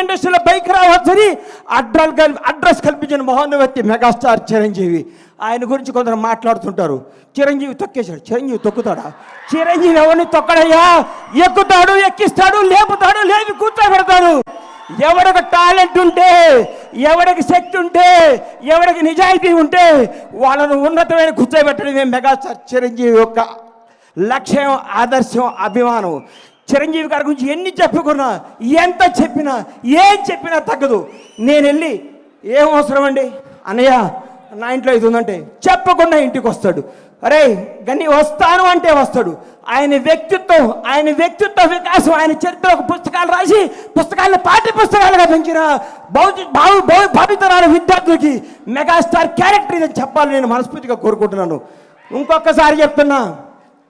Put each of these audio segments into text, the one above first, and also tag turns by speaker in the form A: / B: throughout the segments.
A: ఇండస్ట్రీలో bike రావచ్చని address కల్పించిన మహోన్నత వ్యక్తి మెగాస్టార్ చిరంజీవి. ఆయన గురించి కొందరు మాట్లాడుతుంటారు, చిరంజీవి తొక్కేశాడు. చిరంజీవి తొక్కుతాడా? చిరంజీవి ఎవరిని తొక్కడయ్యా? ఎక్కుతాడు, ఎక్కిస్తాడు, లేపుతాడు, లేపి కూర్చోబెడతాడు. ఎవడికి టాలెంట్ ఉంటే, ఎవడికి శక్తి ఉంటే, ఎవడికి నిజాయితీ ఉంటే వాళ్ళను ఉన్నతమైన కూర్చోబెట్టడమే మెగాస్టార్ చిరంజీవి యొక్క లక్ష్యం, ఆదర్శం, అభిమానం. చిరంజీవి గారి గురించి ఎన్ని చెప్పుకున్నా, ఎంత చెప్పినా, ఏం చెప్పినా తగ్గదు. నేను వెళ్ళి ఏం అవసరం అండి అన్నయ్య నా ఇంట్లో ఇది ఉందంటే చెప్పకుండా ఇంటికి వస్తాడు. అరే గని వస్తాను అంటే వస్తాడు. ఆయన వ్యక్తిత్వ వికాసం, ఆయన చరిత్ర పుస్తకాలు రాసి పుస్తకాలను పాఠ్య పుస్తకాలుగా పెంచిన భావితరాల విద్యార్థులకి మెగాస్టార్ క్యారెక్టర్ ఇదని చెప్పాలని నేను మనస్ఫూర్తిగా కోరుకుంటున్నాను. ఇంకొకసారి చెప్తున్నా,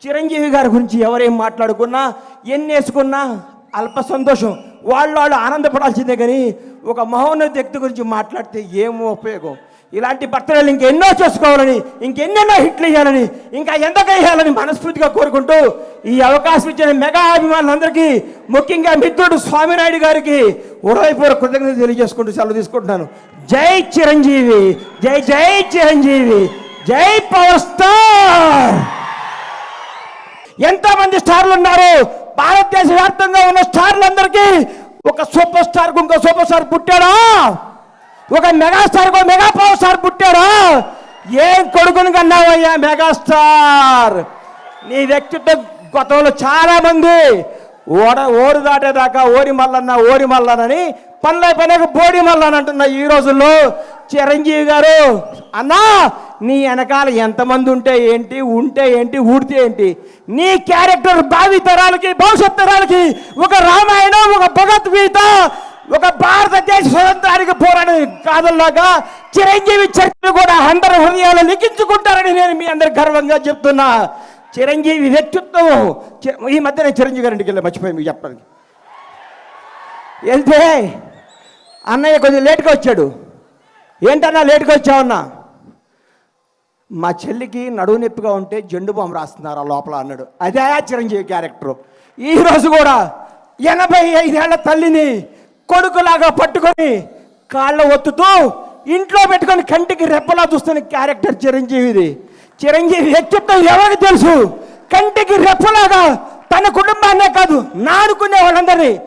A: చిరంజీవి గారి గురించి ఎవరేం మాట్లాడుకున్నా, ఎన్ని వేసుకున్నా అల్ప సంతోషం. వాళ్ళు ఆనందపడాల్సిందే. కానీ ఒక మహోన్నత వ్యక్తి గురించి మాట్లాడితే ఏమో ఉపయోగం? ఇలాంటి బర్త్డేలు ఇంకెన్నో చేసుకోవాలని, ఇంకెన్నెన్నో హిట్లు వేయాలని, ఇంకా ఎంతగా వేయాలని మనస్ఫూర్తిగా కోరుకుంటూ ఈ అవకాశం ఇచ్చిన మెగా అభిమానులందరికీ, ముఖ్యంగా మిత్రుడు స్వామినాయుడు గారికి హృదయపూర్వక కృతజ్ఞతలు తెలియజేసుకుంటూ సెలవు తీసుకుంటున్నాను. జై చిరంజీవి, జై జై చిరంజీవి, జై పవర్ స్టార్. ఎంతమంది స్టార్లు ఉన్నారు భారతదేశ వ్యాప్తంగా ఉన్న స్టార్లందరికీ ఒక సూపర్ స్టార్కు ఇంకో సూపర్ స్టార్ పుట్టాడా? ఒక మెగాస్టార్కు మెగా పవర్ స్టార్ పుట్టాడా? ఏం కొడుకుని కన్నావయ్యా మెగాస్టార్? నీ వ్యక్తిత్వం గతంలో చాలా మంది ఓరు దాటేదాకా ఓరి మల్లనని పనిలేక బోడి మల్లన అంటున్నా. ఈ రోజుల్లో చిరంజీవి గారు అన్నా నీ వెనకాల ఎంతమంది ఉంటే ఏంటి, ఊడితే ఏంటి? నీ క్యారెక్టర్ భావి తరాలకి, భవిష్యత్ తరాలకి ఒక రామాయణం, ఒక భగవద్గీత, ఒక భారతదేశ స్వతంత్రానికి పోరాడే కాదల్లాగా చిరంజీవి చరిత్ర కూడా అందరి హృదయాలు లిఖించుకుంటారని నేను మీ అందరికి గర్వంగా చెప్తున్నా. చిరంజీవి వ్యక్తిత్వం. ఈ మధ్య నేను చిరంజీవి గారింటికి వెళ్ళి మర్చిపోయి మీకు చెప్పడానికి వెళ్తే అన్నయ్య కొంచెం లేట్గా వచ్చాడు. ఏంటన్నా లేట్గా వచ్చావన్నా? మా చెల్లికి నడువు నొప్పిగా ఉంటే జెండు బాంబు రాస్తున్నారు ఆ లోపల అన్నాడు. అదే చిరంజీవి క్యారెక్టరు. ఈరోజు కూడా 85 ఏళ్ల తల్లిని కొడుకులాగా పట్టుకొని కాళ్ళ ఒత్తుతూ ఇంట్లో పెట్టుకొని కంటికి రెప్పలా చూస్తున్న క్యారెక్టర్ చిరంజీవిది. చిరంజీవి వ్యక్తిత్వం ఎవరికి తెలుసు? కంటికి రెప్పలాగా తన కుటుంబాన్నే కాదు నాడుకునే వాళ్ళందరినీ